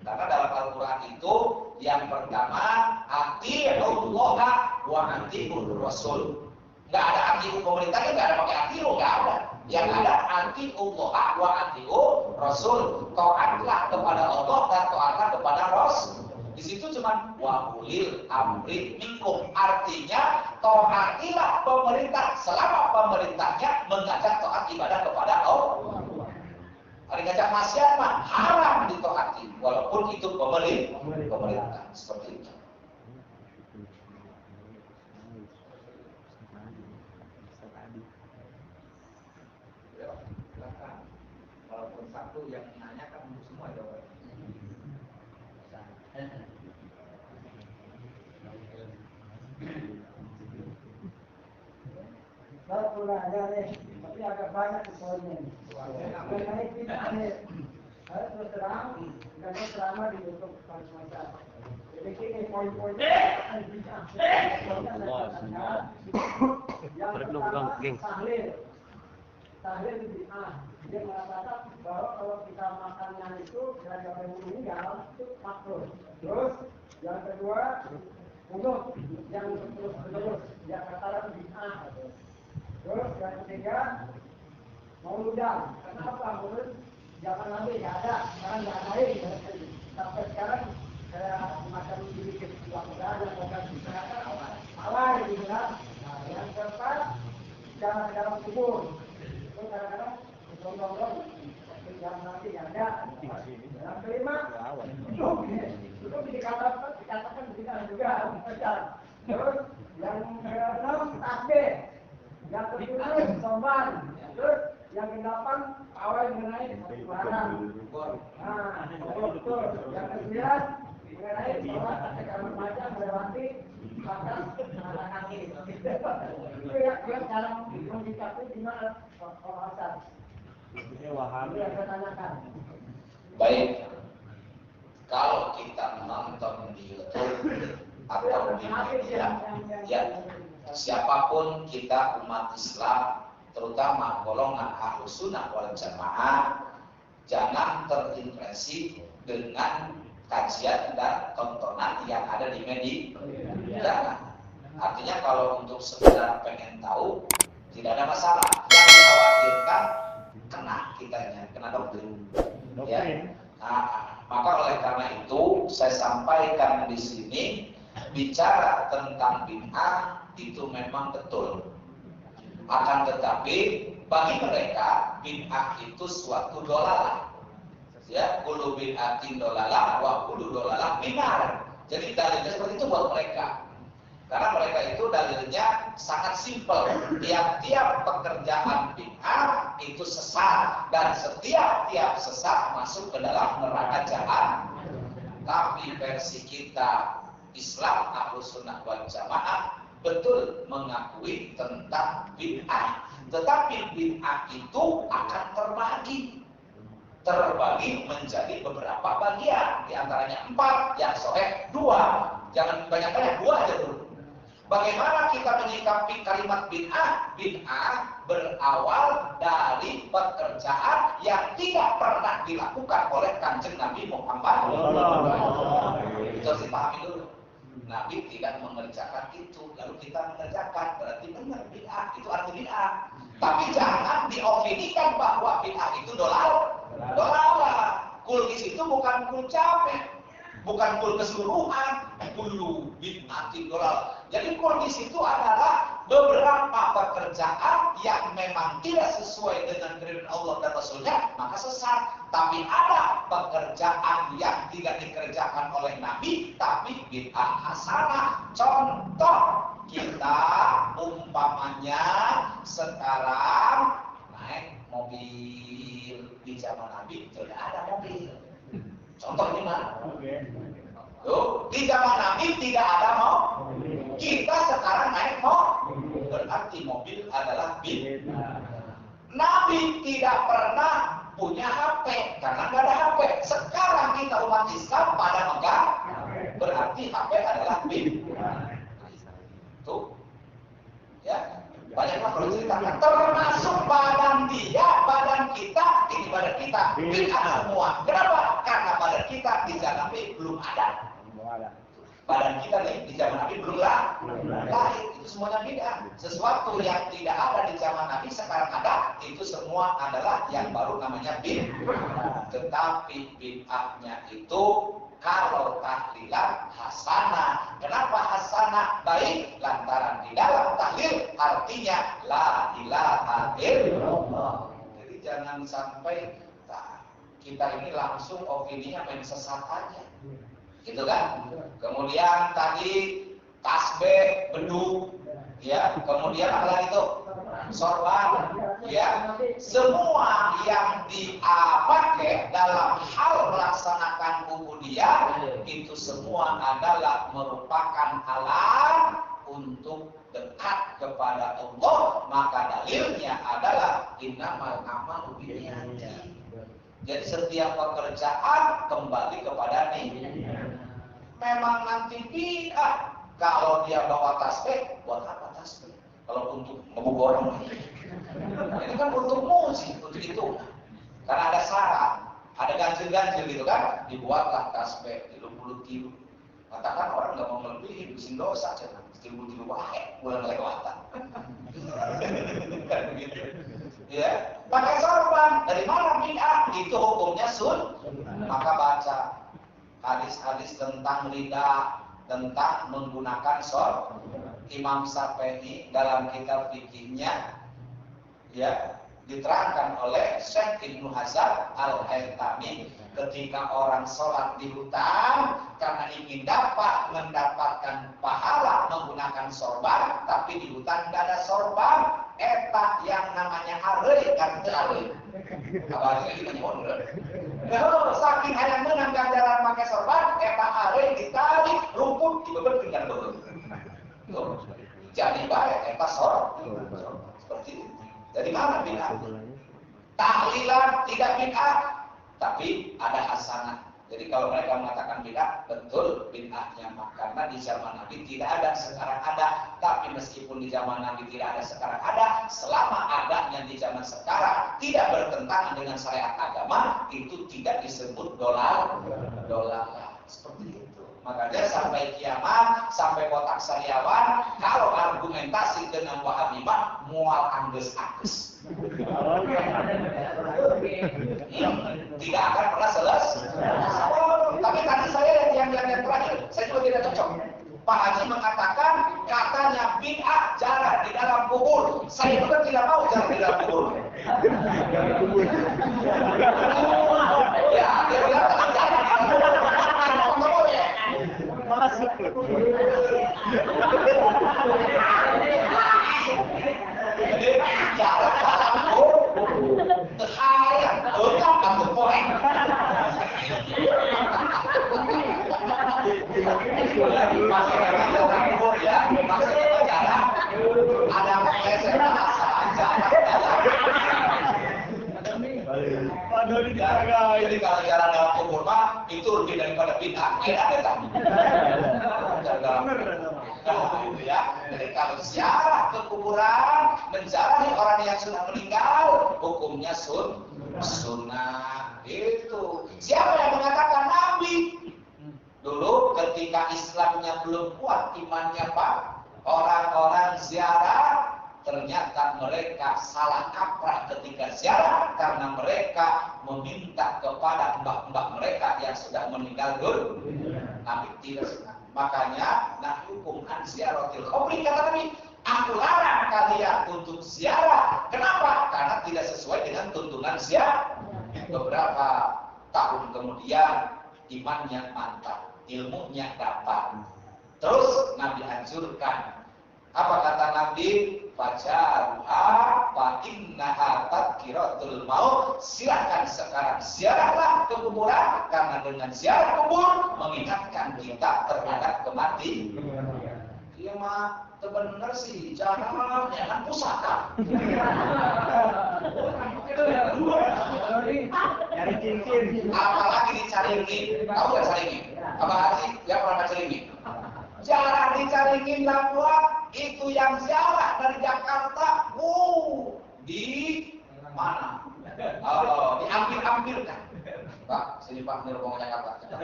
Karena dalam Al-Quran itu yang pertama, ati'ullah wa ati'ur rasul. Nggak ada ati'u pemerintahnya, nggak ada pakai ati'u, nggak ada. Yang ada ati'ullah wa ati'ur rasul. Taatlah kepada Allah dan taatlah kepada Rasul. Di situ cuma wa ulil amri minkum, artinya taatilah pemerintah selama pemerintahnya mengajak taat ibadah kepada Allah. Kalau ngajak maksiat mah haram ditaati walaupun itu pemerintah. Seperti itu. Ya, silakan. Walaupun satu yang menanyakan untuk semua jawabannya. Saya pernah ada nih, tapi agak banyak poinnya. Mengenai fitnah nih, saya terus terang, karena selama di YouTube semacam. Jadi ini poin-poinnya yang pertama tahlil. Tahlil di bid'ah. Dia mengatakan bahwa kalau kita makannya itu gara-gara meninggal itu makruh. Terus yang kedua mulut yang terus yang kata bid'ah. Terus yang ketiga mauludan. Kenapa mulut jangan lagi nggak ada, sekarang nggak ada lagi. Sampai sekarang saya makan sedikit uang dan makan sedikit awal gitu kan. Nah, yang keempat jangan dalam kubur. Itu kadang-kadang gondong-gondong jangan nanti ada. Yang kelima itu dikatakan begitu juga. Terus yang keenam tasbih. Yang ke-7 sombang. Terus yang ke-8 awal mengenai barang. Nah, betul. Yang ke-9 mengenai sholat kamar baca melewati batas anak kaki. Itu yang dalam menyikapi gimana kalau asal. Ini waham. Itu yang saya tanyakan. Baik, Kalau kita nonton di YouTube atau di media, ya siapapun kita umat Islam, terutama golongan Ahlus Sunnah wal Jamaah, jangan terimpresi dengan kajian dan tontonan yang ada di media. Jangan. Artinya kalau untuk sekedar pengen tahu, tidak ada masalah. Yang dikhawatirkan kena kitanya, kena doktrin. Ya. Nah, maka oleh karena itu saya sampaikan di sini, bicara tentang bid'ah itu memang betul. Akan tetapi bagi mereka bid'ah itu suatu dolalah. Ya, kullu bid'atin dolalah wa kullu dolalah binar. Jadi dalilnya seperti itu buat mereka. Karena mereka itu dalilnya sangat simpel. Tiap-tiap pekerjaan bid'ah itu sesat, dan setiap sesat masuk ke dalam neraka jahanam. Tapi versi kita Islam Ahlus Sunnah wal Jamaah betul mengakui tentang bid'ah. Tetapi bid'ah itu akan terbagi menjadi beberapa bagian. Di antaranya 4, yang sahih 2. Jangan banyak-banyak, 2 aja dulu. Bagaimana kita menyikapi kalimat bid'ah? Bid'ah berawal dari pekerjaan yang tidak pernah dilakukan oleh Kanjeng Nabi Muhammad. Itu harus dipahami dulu. Nabi tidak mengerjakan itu, lalu kita mengerjakan, berarti benar bid'ah. Itu arti bid'ah. Tapi jangan diopinikan bahwa bid'ah itu dolalah. Kul di situ bukan kul capek, bukan kul keseluruhan, kullu bid'atin dolal. Jadi kul di situ adalah beberapa pekerjaan yang memang tidak sesuai dengan firman Allah dan Rasulnya, maka sesat. Tapi ada pekerjaan yang tidak dikerjakan oleh Nabi, tapi bid'ah hasanah. Contoh, kita umpamanya sekarang naik mobil. Di zaman Nabi tidak ada mobil. Contoh ini mana? Tuh, di zaman Nabi tidak ada mobil. Kita sekarang naik mobil. Berarti mobil adalah bid'ah. Nabi tidak pernah punya HP karena nggak ada HP. Sekarang kita umat Islam pada megang, berarti HP adalah bid'ah. Tuh, ya. Banyaklah kalau ceritakan, termasuk badan dia, badan kita, ini badan kita, bid'ah semua. Kenapa? Karena badan kita di zaman Nabi belum ada. Badan kita nih di zaman Nabi belum lahir. Itu semuanya bid'ah. Sesuatu yang tidak ada di zaman Nabi sekarang ada, itu semua adalah yang baru namanya bid'ah. Tetapi bid'ahnya itu kalau tahlilan hasanah. Kenapa hasanah? Baik, lantaran di dalam tahlil artinya la ilaha illallah. Jadi jangan sampai kita ini langsung opininya main sesat aja. Gitu kan? Kemudian tadi tasbih, beduk, ya. Kemudian apa lagi itu? Sorban, ya. Semua yang dipakai dalam hal melaksanakan ubudiyah itu semua adalah merupakan alat untuk dekat kepada Allah. Maka dalilnya adalah innamal a'malu binniyati. Jadi setiap pekerjaan kembali kepada niat. Memang nanti bid'ah kalau dia bawa tasbih, buat apa tasbih? Kalau untuk ngebuk orang, ini kan untuk musik, untuk itu. Karena ada syarat, ada ganjil-ganjil gitu kan, dibuatlah tasbih 30 kilo. Katakan orang nggak mau melebihi, bikin dosa, jangan 30 kilo wae, bulan kelewatan. Kan begitu. Ya, pakai sorban dari mana bid'ah? Itu hukumnya maka baca hadis-hadis tentang lidah, tentang menggunakan sorban. Imam Syafi'i dalam kitab fikihnya ya diterangkan oleh Syekh Ibnu Hajar Al-Haytami, ketika orang sholat di hutan karena ingin mendapatkan pahala menggunakan sorban, tapi di hutan tidak ada sorban, eta yang namanya arei, kan itu arei. Apa itu bener? Saking hayang menang ganjaran pakai sorban, eta arei ditarik, rumput dibebet tinggal bebet. Jadi baik, eta sorban. Seperti itu. Dari mana bid'ah? Tahlilan tidak bid'ah, tapi ada hasanah. Jadi kalau mereka mengatakan bid'ah, betul bid'ahnya mah. Karena di zaman Nabi tidak ada, sekarang ada. Tapi meskipun di zaman Nabi tidak ada, sekarang ada, selama adanya di zaman sekarang tidak bertentangan dengan syariat agama, itu tidak disebut dolar. Seperti itu. Makanya sampai kiamat, sampai kotak sariawan, kalau argumentasi dengan Wahabi mah mual angges-angges. Tidak akan pernah selesai. Tapi tadi saya yang terakhir, saya juga tidak cocok. Pak Haji mengatakan katanya bid'ah jarak di dalam kubur. Saya juga tidak mau jarak di dalam kubur. Ya, dia bilang jarak di dalam kubur. Masuk. Jadi jarak dalam kubur. Terhayang, enggak kamu poin. Maksudnya kubur ya, maksudnya jarak. Ada meleset saja. Jadi kalau jarak dalam kubur mah itu lebih daripada bid'ah. Ada kan? Itu ya. Jadi kalau ziarah ke kuburan, menziarahi orang yang sudah meninggal, hukumnya sunnah. Itu. Siapa yang mengatakan Nabi? Dulu ketika Islamnya belum kuat, imannya Pak, orang-orang ziarah, ternyata mereka salah kaprah ketika ziarah karena mereka meminta kepada mbak-mbak mereka yang sudah meninggal dunia. Nabi tidak suka. Makanya hukum an ziaratil qabri kata Nabi, aku larang kalian untuk ziarah. Kenapa? Karena tidak sesuai dengan tuntunan ziarah. Beberapa tahun kemudian imannya mantap, ilmunya dapat. Terus Nabi anjurkan. Apa kata Nabi? Fajaruha fa innaha tadhkiratul maut. Silakan sekarang ziarahlah ke kuburan karena dengan ziarah kubur mengingatkan kita terhadap kematian. Iya mah bener sih, jangan pusaka. Nyari cincin. Apalagi dicaringin. Tahu nggak caringin? Apa sih? Ya pernah caringin. Jarang dicaringin Lampua, itu yang ziarah dari Jakarta, di mana? Oh, diambil-ambilkan. Pak, sini Pak, ini rombongan Jakarta.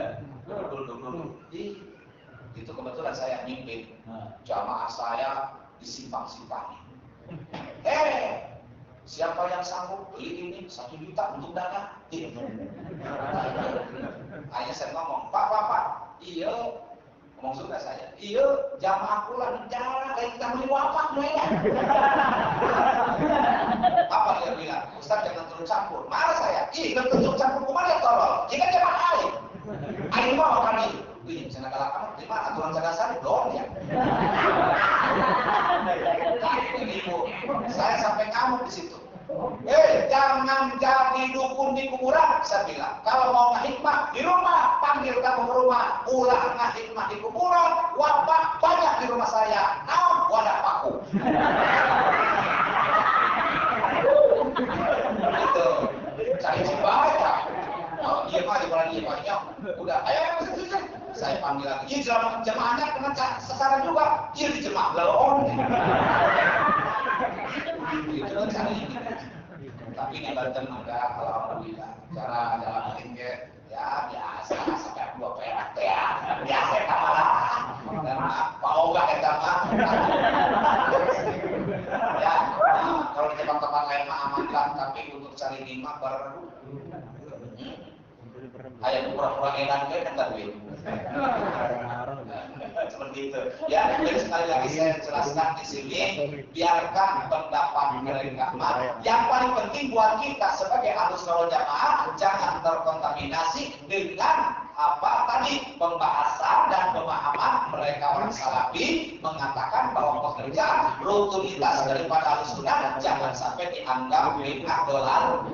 Dulu. Itu kebetulan saya mimpin jamaah saya disimpang-simpangi. Siapa yang sanggup beli ini 1 juta untuk dana? Hanya saya ngomong, Pak, iya. Ngomong suka saya, iya jamaah pulang jarak kayak kita beli wafat ya. Apa dia bilang? Ustaz jangan terlalu campur. Marah saya, jangan terlalu campur kemana ya tolong? Jika jamaah air. Air mau kami. Wih, saya kalah kamu di mana? Aturan sadar belum ya. Ibu, saya sampai ngamuk di situ. Jangan jadi dukun di kuburan, saya bilang. Kalau mau ngahikmah di rumah, panggil kamu ke rumah. Ulah ngahikmah di kuburan, wabah banyak di rumah saya. Wadah paku. Itu, cari cibaca. Dia mah di bulan dia udah, ayo. Saya panggil lagi. Iya jemaahnya kena sasaran juga. Iya di jemaah belum. Itu cari. Tapi di Banten enggak, alhamdulillah. Cara dalam tinggi ya biasa sampai 2 perak ya. Biasa kamalah. Karena Pak Oga kita mah. Ya, kalau di tempat-tempat lain mah aman lah, tapi untuk cari lima baru. Ayam pura-pura enak kan duit. Seperti itu. Ya, jadi sekali lagi saya jelaskan di sini, biarkan pendapat mereka. Yang paling penting buat kita sebagai Ahlus Sunnah wal Jamaah jangan terkontaminasi dengan pembahasan dan pemahaman mereka orang Salafi mengatakan bahwa pekerjaan rutinitas daripada Ahlus Sunnah jangan sampai dianggap bid'ah dolal.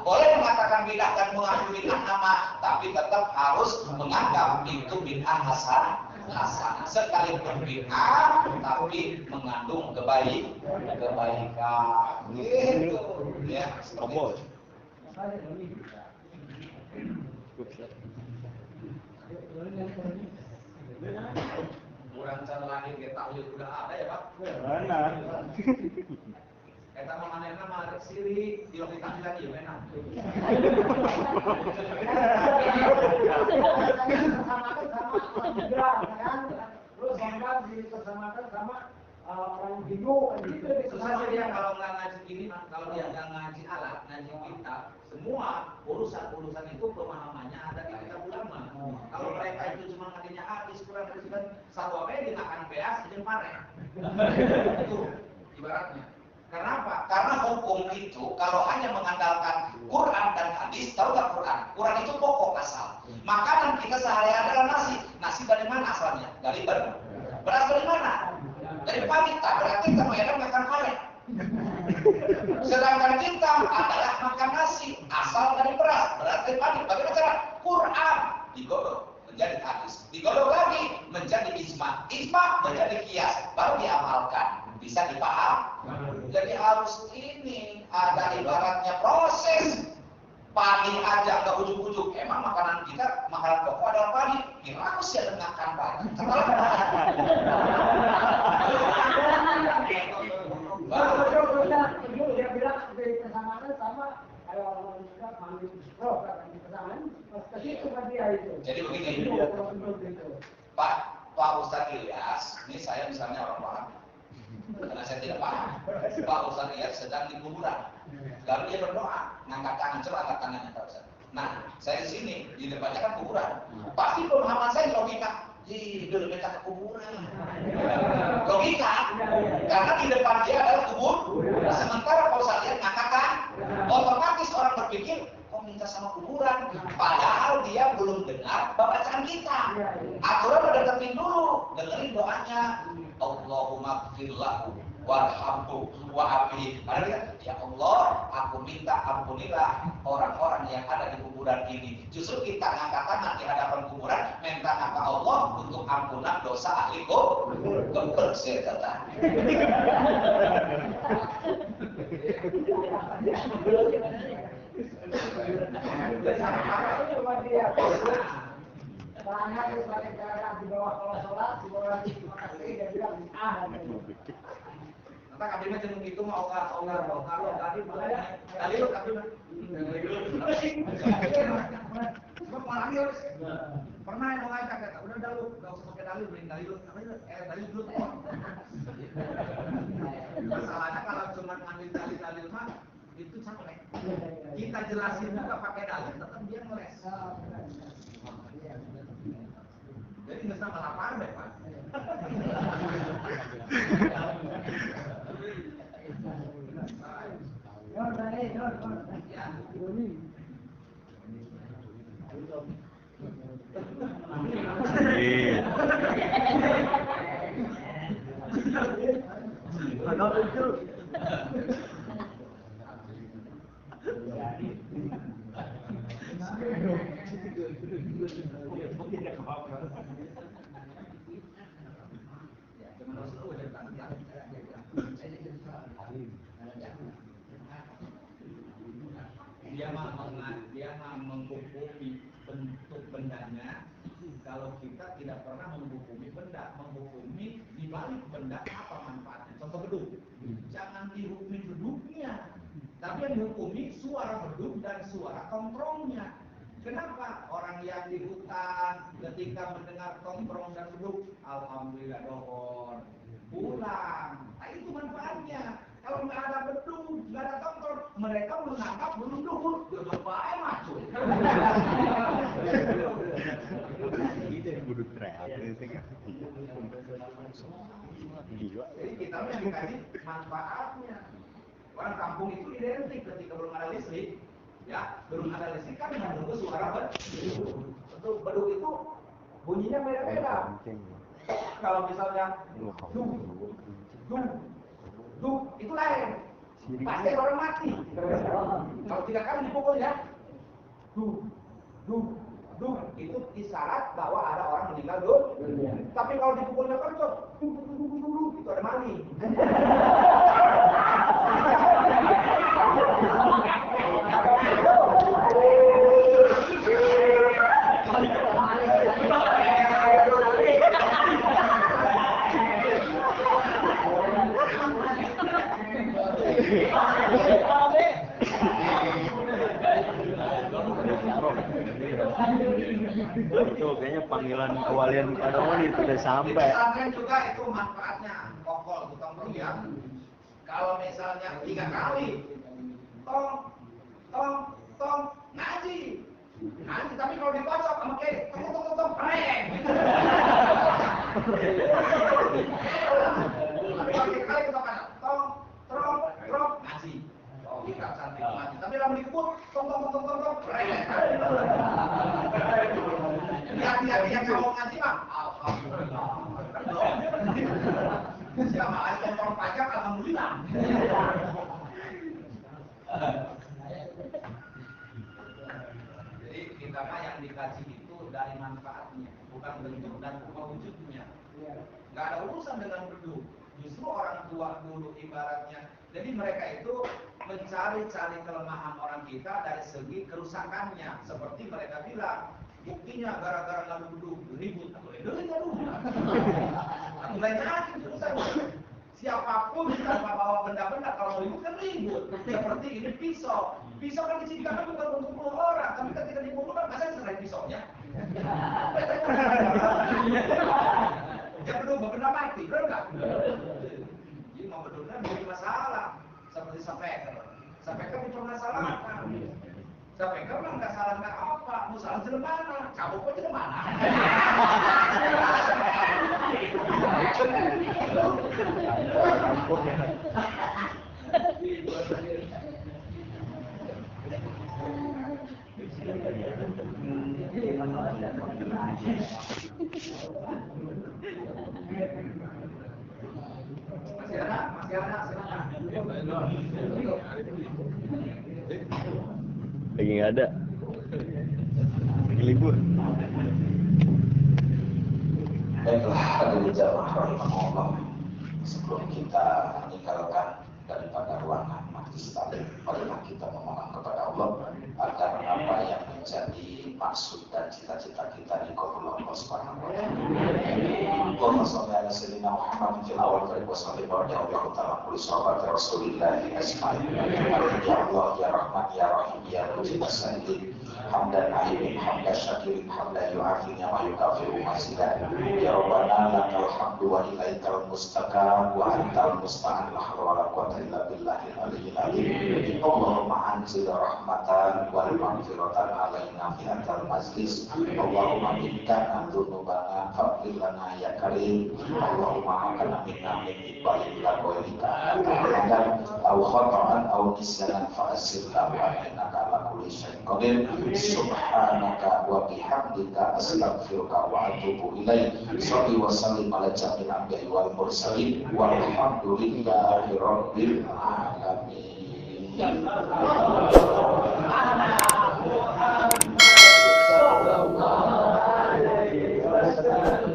Boleh mengatakan bid'ah dan mengambil bid'ah nama, tapi tetap harus menganggap itu bid'ah hasanah. Sekalipun bid'ah tapi mengandung kebaikan. Gitu. Ya, seperti itu. Kurang cara lahir kita udah ada ya Pak? Benar. Kita mengenai nama siri di logika kita ya benar. Terus bahkan dipersamakan sama orang Hindu gitu. Susah sih dia kalau nggak ngaji ini, kalau dia nggak ngaji alat, ngaji kitab, semua urusan itu pemahamannya ada di kitab ulama. Kalau mereka itu cuma ngajinya hadis, kurang kan satu apa dia akan beas jadi pare. Itu ibaratnya. Kenapa? Karena hukum itu kalau hanya mengandalkan Quran dan hadis, tahu nggak Quran? Quran itu pokok asal. Makanan kita sehari-hari adalah nasi. Nasi dari mana asalnya? Dari beras. Beras dari mana? Dari pita. Berarti kita mengenal makan pare. Sedangkan kita adalah makan nasi asal dari beras. Beras dari padi. Bagaimana cara? Quran digodok menjadi hadis. Digodok lagi menjadi ijma. Ijma menjadi kias. Baru diamalkan. Bisa dipaham. Jadi harus ini ada ibaratnya proses. Padi aja nggak ujuk-ujuk. Emang makanan kita, makanan pokok adalah padi. Gimana sih ada makan padi? Dia bilang dari persamaan sama kayak orang juga manggil roh kan persamaan ke situ kan dia itu. Jadi begini. Pak Ustadz Ilyas, ini saya misalnya orang paham. Karena saya tidak paham. Pak Ustadz Ilyas sedang di kuburan. Lalu dia berdoa, ngangkat tangan, coba angkat tangannya Pak Ustadz. Nah, saya di sini, di depannya kan kuburan. Pasti pemahaman saya logika. Dulu kita ke kuburan. Logika. Karena di depan dia adalah kubur. Sementara Pak Ustadz Ilyas ngangkat tangan, otomatis orang berpikir, kok minta sama kuburan? Padahal dia belum dengar bacaan kita. Aturan udah dengerin dulu, dengerin doanya. Allahumma gfirlahu warhamhu wa'afihi. Ya Allah, aku minta ampunilah orang-orang yang ada di kuburan ini. Justru kita ngangkat tangan di hadapan kuburan, minta sama Allah untuk ampunan dosa ahli kubur. Saya kata. Soalnya itu sebagai cara di bawah kalau sholat, di bawah makasih dia bilang Entah kabinnya cenderung gitu mau tadi lu pernah yang mau ngajak kata udah dah lu enggak usah pakai dalil beli dalil dalil dulu masalahnya kalau cuma ngambil dalil mah itu capek kita jelasin juga pakai dalil tetap dia ngeles jadi nggak sama lapar deh Pak. Dia menghukumi bentuk bendanya. Kalau kita tidak pernah menghukumi benda, menghukumi di balik benda apa manfaatnya. Contoh beduk, jangan dihukumi beduknya, tapi yang dihukumi suara beduk dan suara tongkrongnya. Kenapa orang yang di hutan ketika mendengar tongkrong dan beduk, alhamdulillah dohor, pulang. Nah, itu manfaatnya. Kalau nggak ada beduk, nggak ada tongkrong, mereka menangkap belum duhur, berbagai macam. Budut kreatif. Jadi kita yang dikasih manfaatnya. Orang kampung itu identik ketika belum ada listrik, ya belum ada listrik kan menunggu suara beduk. Untuk beduk itu bunyinya beda-beda. Kalau misalnya duh, itu lain. Pasti orang mati. Kalau 3 kali dipukul ya, duh, itu isyarat bahwa ada orang meninggal dunia. Tapi kalau dipukulnya kencang, itu ada maling. Itu kayaknya panggilan kewalian kepada Allah itu udah sampai. Pesantren juga itu manfaatnya kokol tukang beli ya. Kalau misalnya 3 kali tong ngaji tapi kalau dikocok sama kayak tong preng. Tapi kalau 3 kali kita kan tong ngaji. Oh, kita cantik ngaji. Tapi kalau dikebut tong preng. Hati-hati yang mau ngaji mah. Alhamdulillah. Siapa aja tong pajak alhamdulillah. Jadi kita mah yang dikaji itu dari manfaatnya, bukan bentuk dan wujudnya. Nggak ada urusan dengan bentuk. Justru orang tua dulu ibaratnya. Jadi mereka itu mencari-cari kelemahan orang kita dari segi kerusakannya. Seperti mereka bilang, buktinya gara-gara lalu duduk ribut atau atau lain lagi urusan. Siapapun tanpa bawa benda-benda kalau ribut kan ribut. Seperti ini pisau kan diciptakan bukan untuk 10 orang, tapi ketika dipukul kan masa diserahin pisaunya. Ya perlu benda mati, benar nggak? Jadi mau benar menjadi masalah seperti sapeker dipermasalahkan. Sapeker mah nggak salah nggak apa, mau salah jelemana, cabut aja jelemana. Masih ada, silakan. Lagi nggak ada. Lagi libur. Baiklah, hadirin jamaah rahimahullah. Sebelum kita meninggalkan daripada ruangan majlis taklim, marilah kita memohon kepada Allah agar apa yang menjadi maksud dan cita-cita kita dikabul Allah Subhanahu wa taala. Allahumma shalli ala sayyidina Muhammad fil awwal wa sallim wa Allah ta'ala kulli sahabat Rasulillah asma'in. Ya Allah ya Rahman ya Rahim ya Mujib as-Sa'ilin. Hamdan ahimin, hamdan syakirin, hamdan yu'afina wa yukafiru masidah. Ya Rabbana lakal hamdu wa ilaikal mustaqam wa antal musta'an la hawla wa la quwwata illa billahil aliyyil azim. Allahumma anzil rahmatan wal maghfiratan alaina fi hadzal majlis. Allahumma inna dzunubana faghfir lana ya karim. Allahumma hakana minna min ibail la qailika ta'ala aw khata'an aw nisyanan fa asirna wa innaka ala kulli syai'in qadir. Subhanaka wa bihamdika astaghfiruka wa atubu ilaik. Shalli wa sallim ala jamil anbiya'i wal mursalin walhamdulillahi rabbil alamin.